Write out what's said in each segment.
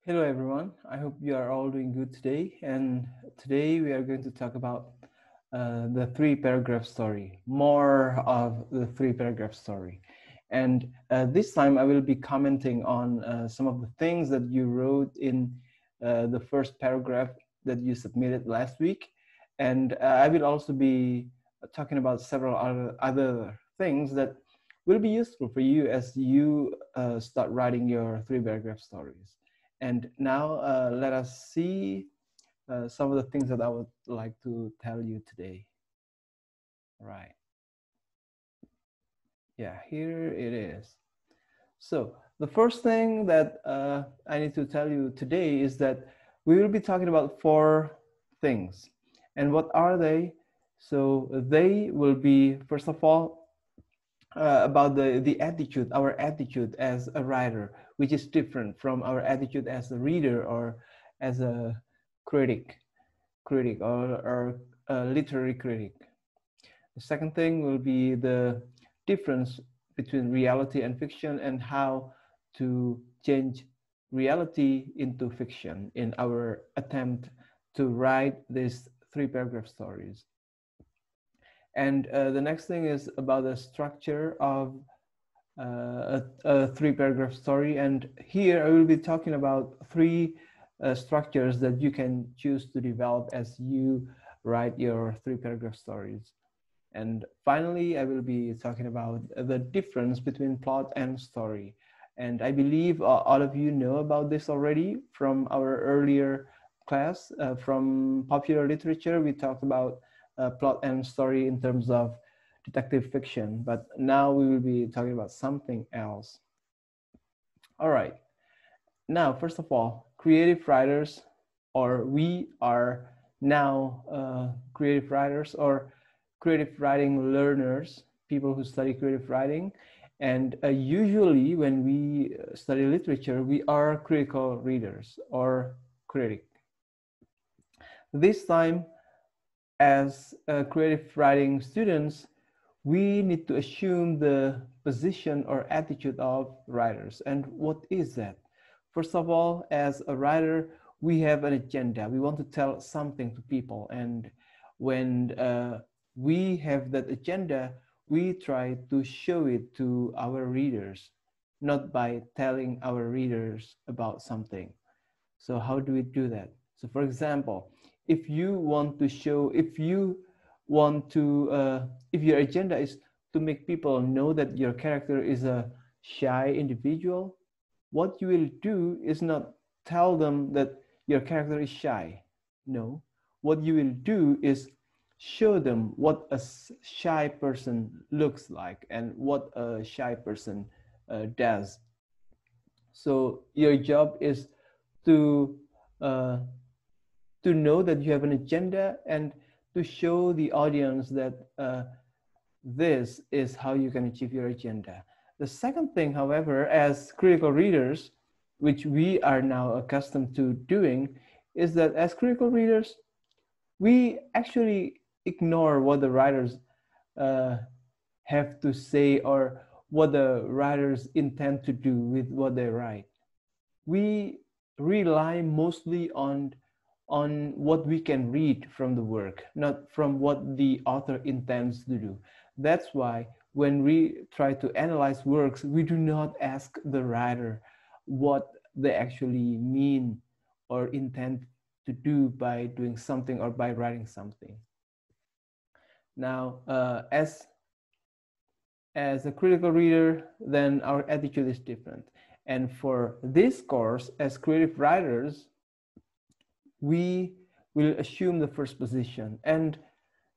Hello, everyone. I hope you are all doing good today. And today we are going to talk about the three paragraph story, more of the three paragraph story. And this time I will be commenting on some of the things that you wrote in the first paragraph that you submitted last week. And I will also be talking about several other things that will be useful for you as you start writing your three paragraph stories. And now let us see some of the things that I would like to tell you today. Right. Yeah, here it is. So the first thing that I need to tell you today is that we will be talking about four things. And what are they? So they will be, first of all, about the attitude, our attitude as a writer, which is different from our attitude as a reader or as a critic or a literary critic. The second thing will be the difference between reality and fiction and how to change reality into fiction in our attempt to write these three paragraph stories. And the next thing is about the structure of a three paragraph story. And here I will be talking about three structures that you can choose to develop as you write your three paragraph stories. And finally, I will be talking about the difference between plot and story. And I believe all of you know about this already from our earlier class. From popular literature, we talked about plot and story in terms of detective fiction, but now we will be talking about something else. All right. Now, first of all, creative writers, or we are now creative writers or creative writing learners, people who study creative writing. And usually when we study literature, we are critical readers or critic. This time, as creative writing students, we need to assume the position or attitude of writers. And what is that? First of all, as a writer, we have an agenda. We want to tell something to people. And when we have that agenda, we try to show it to our readers, not by telling our readers about something. So how do we do that? So for example, if you want to show, if you want to, if your agenda is to make people know that your character is a shy individual, what you will do is not tell them that your character is shy. No, what you will do is show them what a shy person looks like and what a shy person does. So your job is to uh, to know that you have an agenda and to show the audience that this is how you can achieve your agenda. The second thing, however, as critical readers, which we are now accustomed to doing, is that as critical readers, we actually ignore what the writers uh, have to say or what the writers intend to do with what they write. We rely mostly on what we can read from the work, not from what the author intends to do. That's why when we try to analyze works, we do not ask the writer what they actually mean or intend to do by doing something or by writing something. Now, as a critical reader, then our attitude is different. And for this course, as creative writers, we will assume the first position. And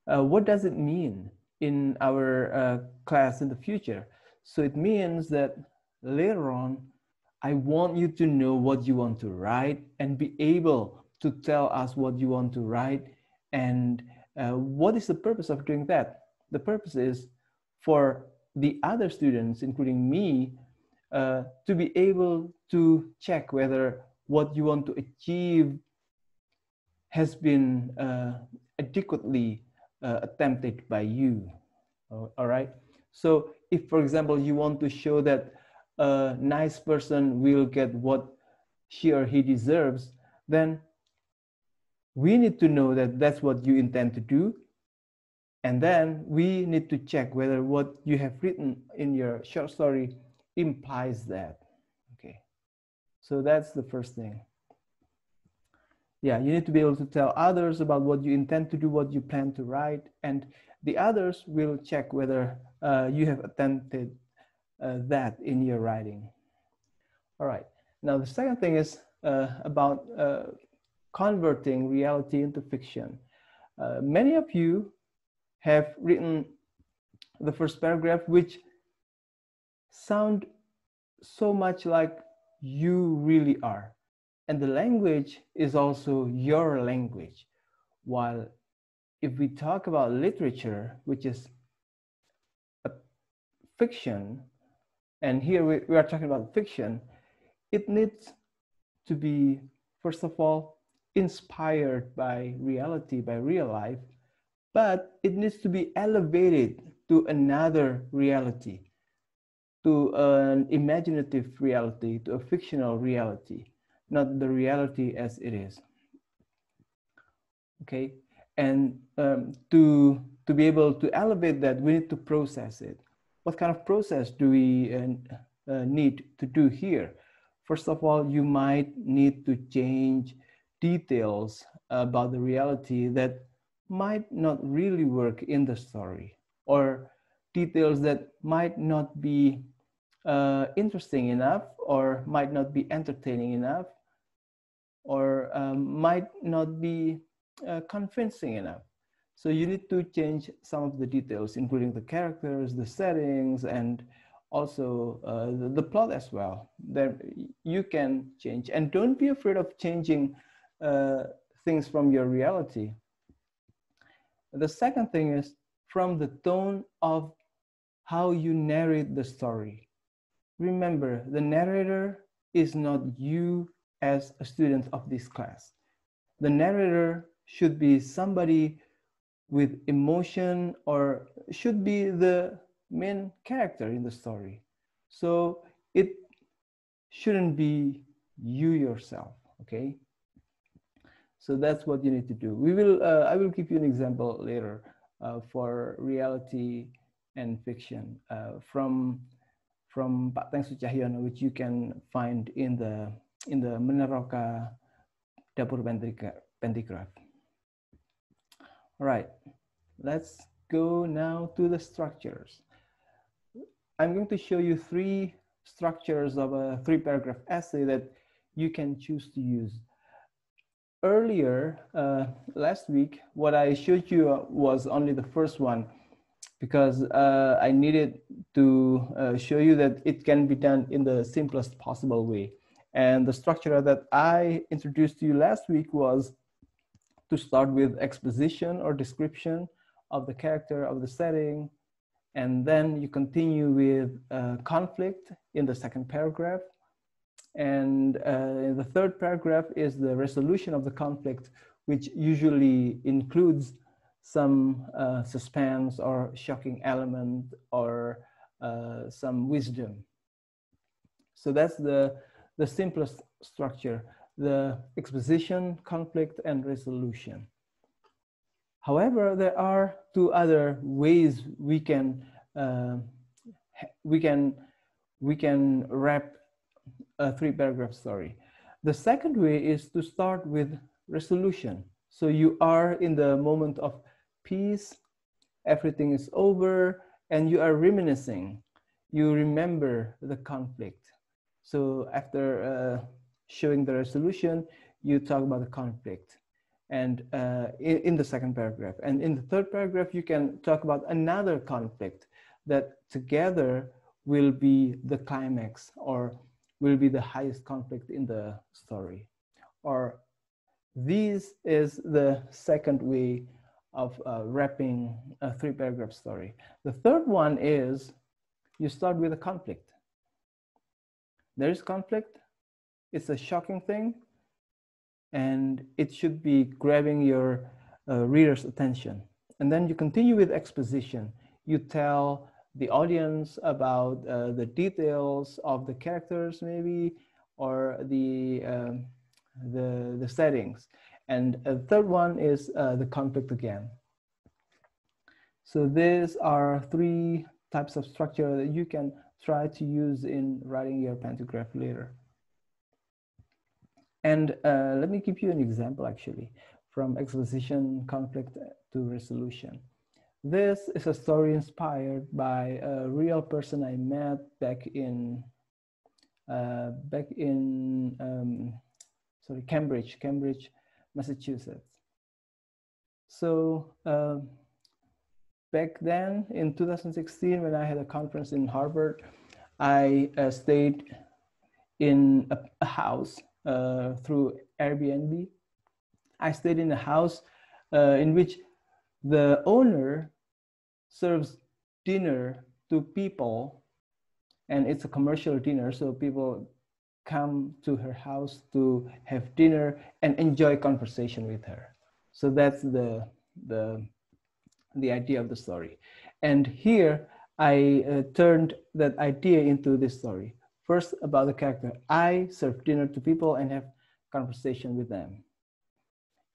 what does it mean in our class in the future? So it means that later on, I want you to know what you want to write and be able to tell us what you want to write. And what is the purpose of doing that? The purpose is for the other students, including me, to be able to check whether what you want to achieve has been adequately attempted by you. All right. So if, for example, you want to show that a nice person will get what she or he deserves, then we need to know that that's what you intend to do. And then we need to check whether what you have written in your short story implies that. Okay, so that's the first thing. Yeah, you need to be able to tell others about what you intend to do, what you plan to write, and the others will check whether you have attempted that in your writing. All right, now the second thing is about converting reality into fiction. Many of you have written the first paragraph which sound so much like you really are. And the language is also your language. While if we talk about literature, which is a fiction, and here we are talking about fiction, it needs to be, first of all, inspired by reality, by real life, but it needs to be elevated to another reality, to an imaginative reality, to a fictional reality, not the reality as it is. Okay, and to be able to elevate that, we need to process it. What kind of process do we need to do here? First of all, you might need to change details about the reality that might not really work in the story, or details that might not be interesting enough, or might not be entertaining enough, or might not be convincing enough. So you need to change some of the details, including the characters, the settings, and also the plot as well, that you can change. And don't be afraid of changing things from your reality. The second thing is from the tone of how you narrate the story. Remember, the narrator is not you as a student of this class. The narrator should be somebody with emotion, or should be the main character in the story. So it shouldn't be you yourself, okay? So that's what you need to do. I will give you an example later for reality and fiction from Pak Teng Sucahyono, which you can find in the Meneroka Dapur Pendikraf. All right, let's go now to the structures. I'm going to show you 3 structures of a 3-paragraph essay that you can choose to use. Earlier, last week, what I showed you was only the first one, because I needed to show you that it can be done in the simplest possible way. And the structure that I introduced to you last week was to start with exposition or description of the character, of the setting, and then you continue with conflict in the second paragraph. And in the third paragraph is the resolution of the conflict, which usually includes some suspense or shocking element, or some wisdom. So that's the simplest structure: the exposition, conflict, and resolution. However, there are 2 other ways we can wrap a 3-paragraph story. The second way is to start with resolution. So you are in the moment of peace, everything is over, and you are reminiscing. You remember the conflict. So after showing the resolution, you talk about the conflict, and in the second paragraph. And in the third paragraph, you can talk about another conflict that together will be the climax, or will be the highest conflict in the story. Or this is the second way of wrapping a 3-paragraph story. The third one is you start with a conflict. There is conflict. It's a shocking thing, and it should be grabbing your reader's attention. And then you continue with exposition. You tell the audience about the details of the characters, maybe, or the settings. And the third one is the conflict again. So these are three types of structure that you can try to use in writing your pantograph later. And let me give you an example actually from exposition, conflict to resolution. This is a story inspired by a real person I met back in Cambridge, Massachusetts. So back then in 2016, when I had a conference in Harvard, I stayed in a house through Airbnb. I stayed in a house in which the owner serves dinner to people, and it's a commercial dinner, so people come to her house to have dinner and enjoy conversation with her. So that's the idea of the story. And here I turned that idea into this story. First, about the character. I serve dinner to people and have conversation with them.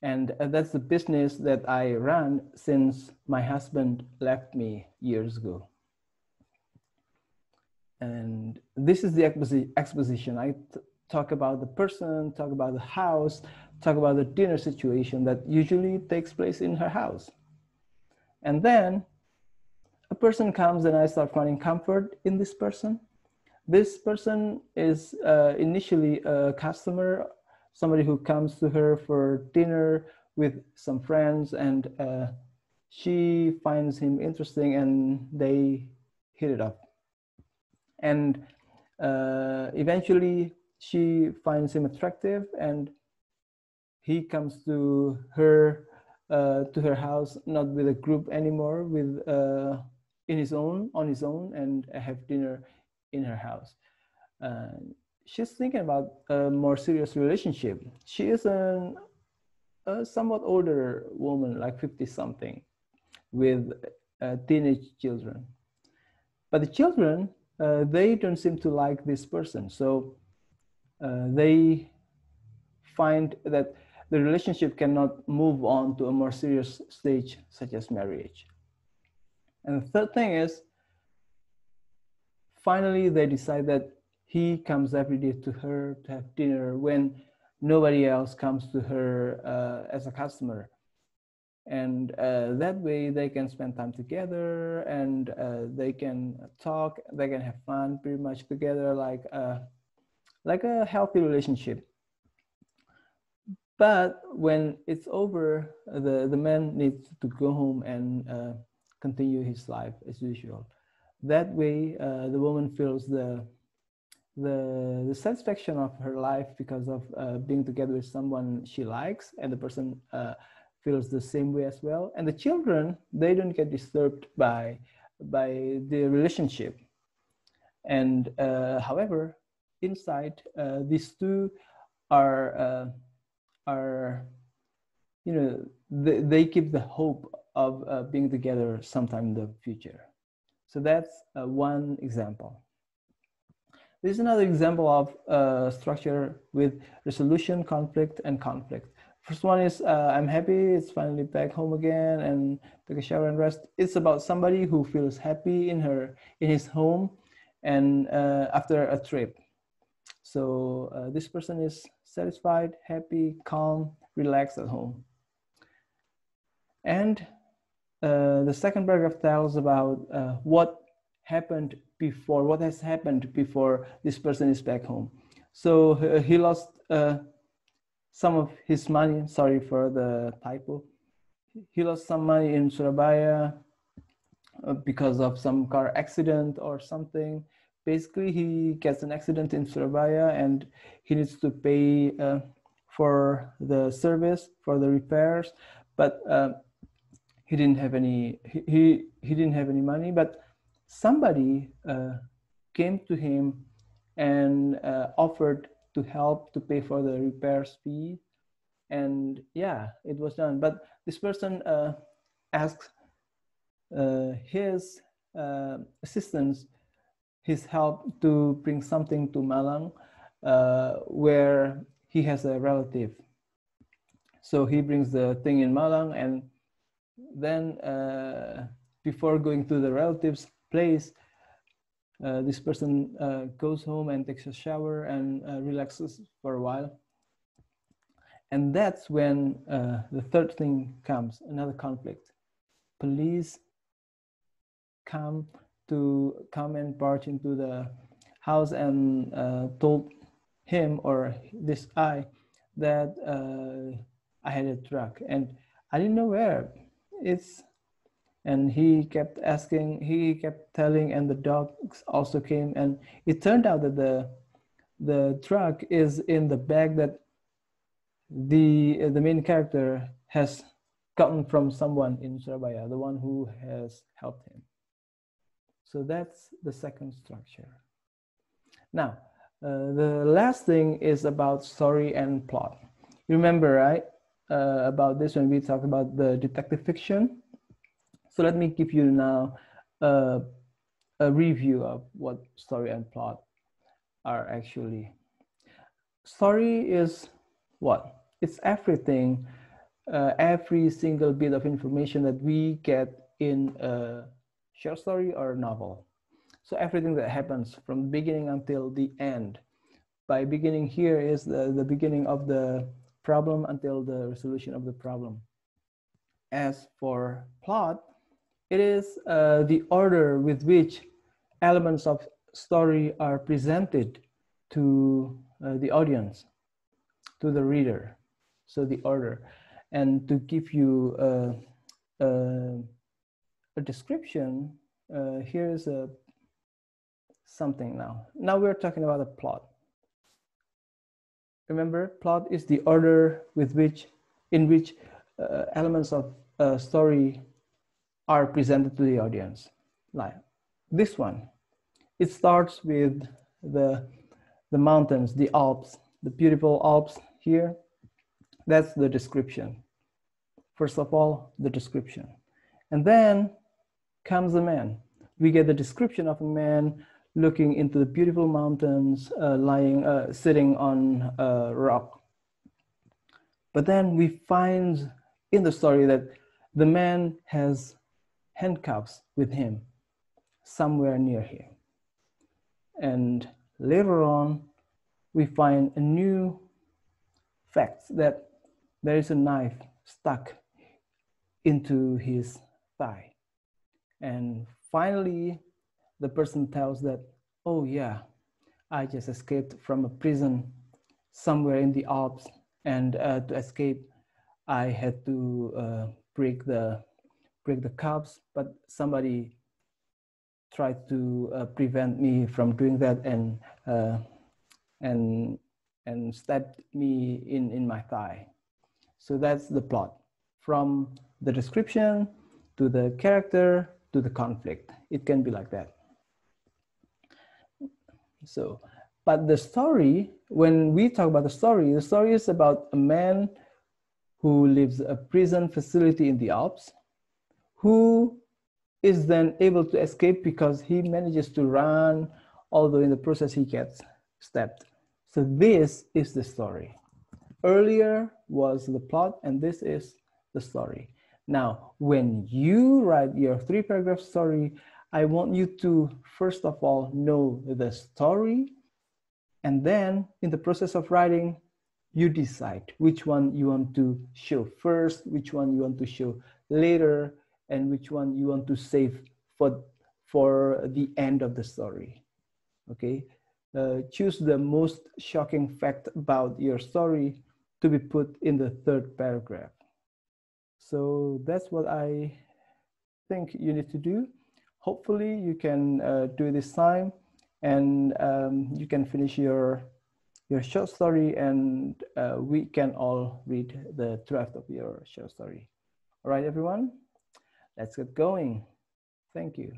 And that's the business that I run since my husband left me years ago. And this is the exposition. I talk about the person, talk about the house, talk about the dinner situation that usually takes place in her house. And then a person comes and I start finding comfort in this person. This person is initially a customer, somebody who comes to her for dinner with some friends, and she finds him interesting and they hit it up. And eventually she finds him attractive and he comes to her house, not with a group anymore, with on his own, and have dinner in her house. She's thinking about a more serious relationship. She is a somewhat older woman, like 50 something, with teenage children. But the children, they don't seem to like this person. So they find that the relationship cannot move on to a more serious stage, such as marriage. And the third thing is, finally, they decide that he comes every day to her to have dinner when nobody else comes to her as a customer. And that way they can spend time together, and they can talk, they can have fun pretty much together, like a healthy relationship. But when it's over, the man needs to go home and continue his life as usual. That way, the woman feels the satisfaction of her life because of being together with someone she likes, and the person feels the same way as well. And the children, they don't get disturbed by the relationship. And however, inside, these two are they keep the hope of being together sometime in the future. So that's one example. This is another example of structure with resolution, conflict, and conflict. First one is I'm happy, it's finally back home again and take a shower and rest. It's about somebody who feels happy in his home and after a trip. So this person is satisfied, happy, calm, relaxed at home. And the second paragraph tells about what has happened before this person is back home. So he lost some of his money. Sorry for the typo. He lost some money in Surabaya because of some car accident or something. Basically, he gets an accident in Surabaya and he needs to pay for the service, for the repairs, but he didn't have any. He didn't have any money. But somebody came to him and offered to help to pay for the repairs fee, and yeah, it was done. But this person asked his assistance, his help to bring something to Malang, where he has a relative. So he brings the thing in Malang, and then before going to the relative's place, this person goes home and takes a shower and relaxes for a while. And that's when the third thing comes, another conflict. Police come and barge into the house and told him, or this I, that I had a truck, and I didn't know where it's. And he kept asking, he kept telling, and the dogs also came, and it turned out that the truck is in the bag that the main character has gotten from someone in Surabaya, the one who has helped him. So that's the second structure. Now, the last thing is about story and plot. You remember, right, about this when we talked about the detective fiction? So let me give you now a review of what story and plot are actually. Story is what? It's everything, every single bit of information that we get in a short story or a novel. So everything that happens from beginning until the end. By beginning here is the beginning of the problem until the resolution of the problem. As for plot, it is the order with which elements of story are presented to the audience, to the reader. So the order. And to give you a description, here's something now. Now we're talking about a plot. Remember, plot is the order with which, in which elements of story are presented to the audience. Like this one, it starts with the mountains, the Alps, the beautiful Alps here. That's the description. First of all, the description. And then comes the man. We get the description of a man looking into the beautiful mountains, sitting on a rock. But then we find in the story that the man has handcuffs with him somewhere near him. And later on, we find a new fact that there is a knife stuck into his thigh. And finally, the person tells that, oh yeah, I just escaped from a prison somewhere in the Alps, and to escape, I had to break the cuffs, but somebody tried to prevent me from doing that and stabbed me in my thigh. So that's the plot, from the description to the character to the conflict. It can be like that. So, but the story, when we talk about the story is about a man who lives a prison facility in the Alps, who is then able to escape because he manages to run, although in the process he gets stabbed. So this is the story. Earlier was the plot, and this is the story. Now, when you write your 3-paragraph story, I want you to, first of all, know the story, and then in the process of writing, you decide which one you want to show first, which one you want to show later, and which one you want to save for the end of the story. Okay, choose the most shocking fact about your story to be put in the 3rd paragraph. So that's what I think you need to do. Hopefully you can do it this time, and you can finish your short story, and we can all read the draft of your short story. All right, everyone, let's get going. Thank you.